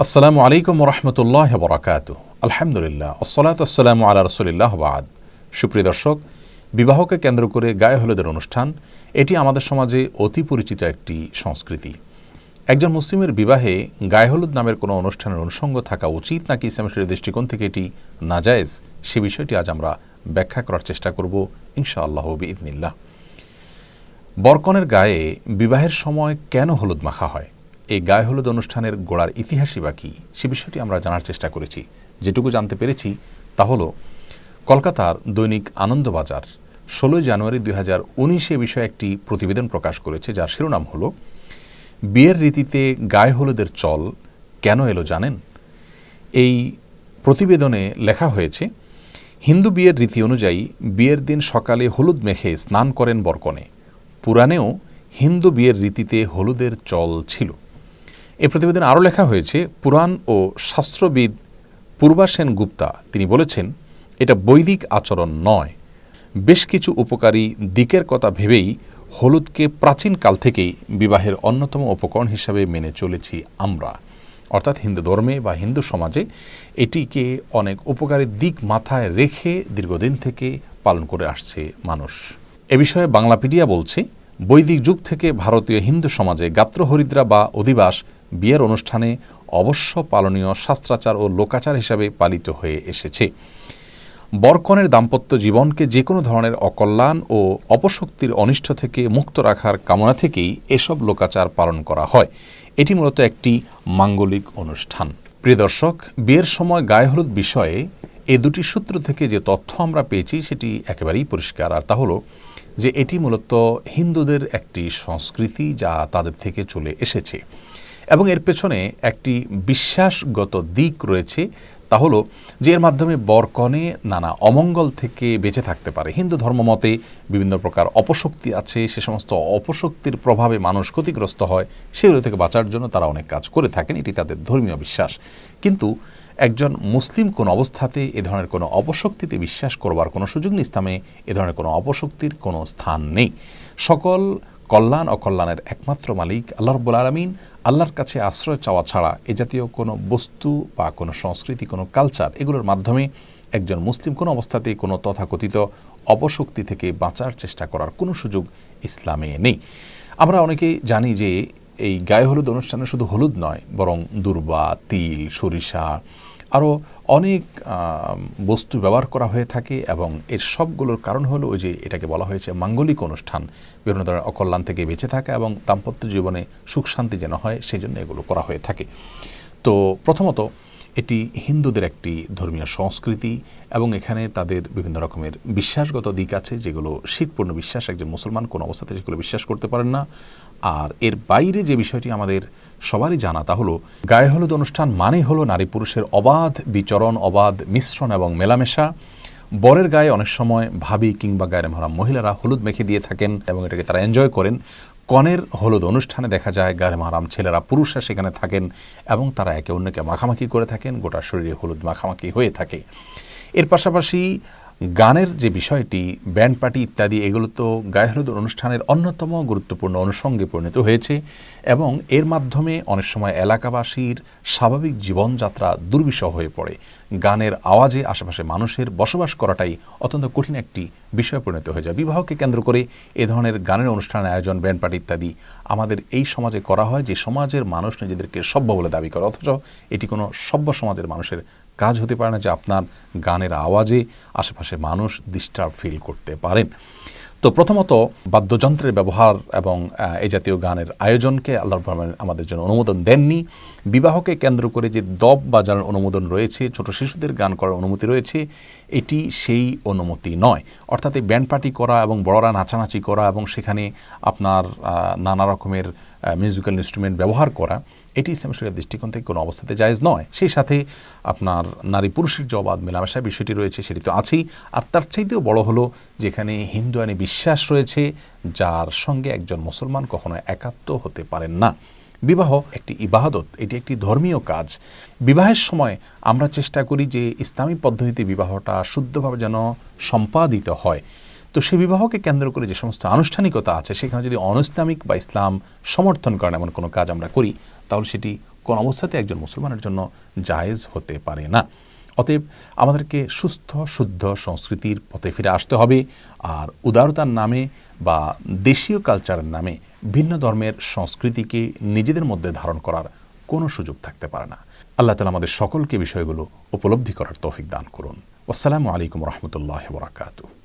আসসালামু আলাইকুম রহমতুল্লাহ বরাকাত। আলহামদুলিল্লাহ, আসসালাতু আসসালামু আলা রাসূলিল্লাহ বাদ। সুপ্রিয় দর্শক, বিবাহকে কেন্দ্র করে গায়ে হলুদের অনুষ্ঠান এটি আমাদের সমাজে অতি পরিচিত একটি সংস্কৃতি। একজন মুসলিমের বিবাহে গায়ে হলুদ নামের কোনো অনুষ্ঠানের অনুষঙ্গ থাকা উচিত নাকি ইসলামের দৃষ্টিকোণ থেকে এটি নাজায়েজ, সে বিষয়টি আজ আমরা ব্যাখ্যা করার চেষ্টা করব ইনশাআল্লাহ বিইذনিল্লাহ। বরকনের গায়ে বিবাহের সময় কেন হলুদ মাখা হয়, এই গায়ে হলুদ অনুষ্ঠানের গোড়ার ইতিহাসই বা কী, সে বিষয়টি আমরা জানার চেষ্টা করেছি। যেটুকু জানতে পেরেছি তা হলো, কলকাতার দৈনিক আনন্দবাজার 16 জানুয়ারি 2019 বিষয়ে একটি প্রতিবেদন প্রকাশ করেছে, যার শিরোনাম হলো বিয়ের রীতিতে গায়ে হলুদের চল কেন এলো জানেন। এই প্রতিবেদনে লেখা হয়েছে, হিন্দু বিয়ের রীতি অনুযায়ী বিয়ের দিন সকালে হলুদ মেখে স্নান করেন বরকনে। পুরাণেও হিন্দু বিয়ের রীতিতে হলুদের চল ছিল। এই প্রতিবেদনে আরও লেখা হয়েছে, পুরাণ ও শাস্ত্রবিদ পূর্বা সেন গুপ্তা তিনি বলেছেন, এটা বৈদিক আচরণ নয়। বেশ কিছু উপকারী দিকের কথা ভেবেই হলুদকে প্রাচীনকাল থেকেই বিবাহের অন্যতম উপকরণ হিসাবে মেনে চলেছি আমরা। অর্থাৎ হিন্দু ধর্মে বা হিন্দু সমাজে এটিকে অনেক উপকারী দিক মাথায় রেখে দীর্ঘদিন থেকে পালন করে আসছে মানুষ। এ বিষয়ে বাংলাপিডিয়া বলছে, বৈদিক যুগ থেকে ভারতীয় হিন্দু সমাজে গাত্রহরিদ্রা বা অধিবাস বিয়ের অনুষ্ঠানে অবশ্য পালনীয় শাস্ত্রাচার ও লোকাচার হিসাবে পালিত হয়ে এসেছে। বরকনের দাম্পত্য জীবনকে যে কোনো ধরনের অকল্যাণ ও অপশক্তির অনিষ্ট থেকে মুক্ত রাখার কামনা থেকেই এসব লোকাচার পালন করা হয়। এটি মূলত একটি মাঙ্গলিক অনুষ্ঠান। প্রিয় দর্শক, বিয়ের সময় গায়ে হলুদ বিষয়ে এই দুটি সূত্র থেকে যে তথ্য আমরা পেয়েছি সেটি একেবারেই পরিষ্কার, আর তা হলো যে এটি মূলত হিন্দুদের একটি সংস্কৃতি যা তাদের থেকে চলে এসেছে এবং এর পেছনে একটি বিশ্বাসগত দিক রয়েছে। তা হলো যে এর মাধ্যমে বরকনে নানা অমঙ্গল থেকে বেঁচে থাকতে পারে। হিন্দু ধর্মমতে বিভিন্ন প্রকার অপশক্তি আছে, সে সমস্ত অপশক্তির প্রভাবে মানুষ ক্ষতিগ্রস্ত হয়, সেগুলো থেকে বাঁচার জন্য তারা অনেক কাজ করে থাকেন, এটি তাদের ধর্মীয় বিশ্বাস। কিন্তু একজন মুসলিম কোন অবস্থাতে এ ধরনের কোনো অপশক্তিতে বিশ্বাস করবার কোনো সুযোগ নেই। ইসলামে এ ধরনের কোনো অপশক্তির কোনো স্থান নেই। সকল কল্যাণ অকল্যাণের একমাত্র মালিক আল্লাহ রাব্বুল আলামিন। আল্লাহর কাছে আশ্রয় চাওয়া ছাড়া এ জাতীয় কোনো বস্তু বা কোনো সংস্কৃতি, কোনো কালচার, এগুলোর মাধ্যমে একজন মুসলিম কোনো অবস্থাতেই কোনো তথাকথিত অপশক্তি থেকে বাঁচার চেষ্টা করার কোনো সুযোগ ইসলামে নেই। আমরা অনেকেই জানি যে এই গায়ে হলুদ অনুষ্ঠানে শুধু হলুদ নয়, বরং দূর্বা, তিল, সরিষা, আরও অনেক বস্তু ব্যবহার করা হয়ে থাকে এবং এর সবগুলোর কারণ হলো ওই যে এটাকে বলা হয়েছে মাঙ্গলিক অনুষ্ঠান, বিভিন্ন ধরনের অকল্যাণ থেকে বেঁচে থাকা এবং দাম্পত্য জীবনে সুখ শান্তি যেন হয় সেই জন্য এগুলো করা হয়ে থাকে। তো প্রথমত এটি হিন্দুদের একটি ধর্মীয় সংস্কৃতি এবং এখানে তাদের বিভিন্ন রকমের বিশ্বাসগত দিক আছে যেগুলো শিরপূর্ণ বিশ্বাস, একজন মুসলমান কোনো অবস্থাতে সেগুলো বিশ্বাস করতে পারেন না। আর এর বাইরে যে বিষয়টি আমাদের সবারই জানা তা হলো, গায়ে হলুদ অনুষ্ঠান মানে হলো নারী পুরুষের অবাধ বিচরণ, অবাধ মিশ্রণ এবং মেলামেশা। বরের গায়ে অনেক সময় ভাবি কিংবা গায়ে মহারাম মহিলারা হলুদ মেখে দিয়ে থাকেন এবং এটাকে তারা এনজয় করেন। কনের হলুদ অনুষ্ঠানে দেখা যায় গায়ে মহারাম ছেলেরা, পুরুষরা সেখানে থাকেন এবং তারা একে অন্যকে মাখামাখি করে থাকেন, গোটা শরীরে হলুদ মাখামাখি হয়ে থাকে। এর পাশাপাশি গানের যে বিষয়টি, ব্যান্ড পার্টি ইত্যাদি, এগুলো তো গায়ে হলুদ অনুষ্ঠানের অন্যতম গুরুত্বপূর্ণ অনুষঙ্গে পরিণত হয়েছে এবং এর মাধ্যমে অনেক সময় এলাকাবাসীর স্বাভাবিক জীবনযাত্রা দুর্বিষহ হয়ে পড়ে। গানের আওয়াজে আশেপাশে মানুষের বসবাস করাটাই অত্যন্ত কঠিন একটি বিষয় পরিণত হয়ে যায়। বিবাহকে কেন্দ্র করে এ ধরনের গানের অনুষ্ঠানের আয়োজন, ব্যান্ড পার্টি ইত্যাদি আমাদের এই সমাজে করা হয়, যে সমাজের মানুষ নিজেদেরকে সভ্য বলে দাবি করে, অথচ এটি কোনো সভ্য সমাজের মানুষের কাজ হতে পারে না যে আপনার গানের আওয়াজে আশেপাশে মানুষ ডিস্টার্ব ফিল করতে পারেন। তো প্রথমত বাদ্যযন্ত্রের ব্যবহার এবং এই জাতীয় গানের আয়োজনকে আল্লাহ আমাদের জন্য অনুমোদন দেননি। বিবাহকে কেন্দ্র করে যে দব বাজানোর অনুমোদন রয়েছে, ছোট শিশুদের গান করার অনুমতি রয়েছে, এটি সেই অনুমতি নয়। অর্থাৎ এই ব্যান্ড পার্টি করা এবং বড়রা নাচানাচি করা এবং সেখানে আপনার নানা রকমের মিউজিক্যাল ইনস্ট্রুমেন্ট ব্যবহার করা, এটি ইসলাম শরীয়তের দৃষ্টিকোণ থেকে কোনো অবস্থাতে জায়েজ নয়। সেই সাথে আপনার নারী পুরুষের যে অবাধ মেলামেশার বিষয়টি রয়েছে সেটি তো আছেই, আর তার চাইতেও বড় হলো যেখানে হিন্দু আইনে বিশ্বাস রয়েছে যার সঙ্গে একজন মুসলমান কখনো একাত্ম হতে পারেন না। বিবাহ একটি ইবাদত, এটি একটি ধর্মীয় কাজ। বিবাহের সময় আমরা চেষ্টা করি যে ইসলামী পদ্ধতিতে বিবাহটা শুদ্ধভাবে যেন সম্পাদিত হয়। তো সেই বিবাহকে কেন্দ্র করে যে সমস্ত আনুষ্ঠানিকতা আছে সেখানে যদি অনইসলামিক বা ইসলাম সমর্থন করেন এমন কোনো কাজ আমরা করি তাহলে সেটি কোন অবস্থাতে একজন মুসলমানের জন্য জায়েজ হতে পারে না। অতএব আমাদেরকে সুস্থ শুদ্ধ সংস্কৃতির পথে ফিরে আসতে হবে। আর উদারতার নামে বা দেশীয় কালচারের নামে ভিন্ন ধর্মের সংস্কৃতিকে নিজেদের মধ্যে ধারণ করার কোনো সুযোগ থাকতে পারে না। আল্লাহ তাআলা আমাদের সকলকে বিষয়গুলো উপলব্ধি করার তৌফিক দান করুন। আসসালামু আলাইকুম রহমতুল্লাহ ওয়া বারাকাতুহু।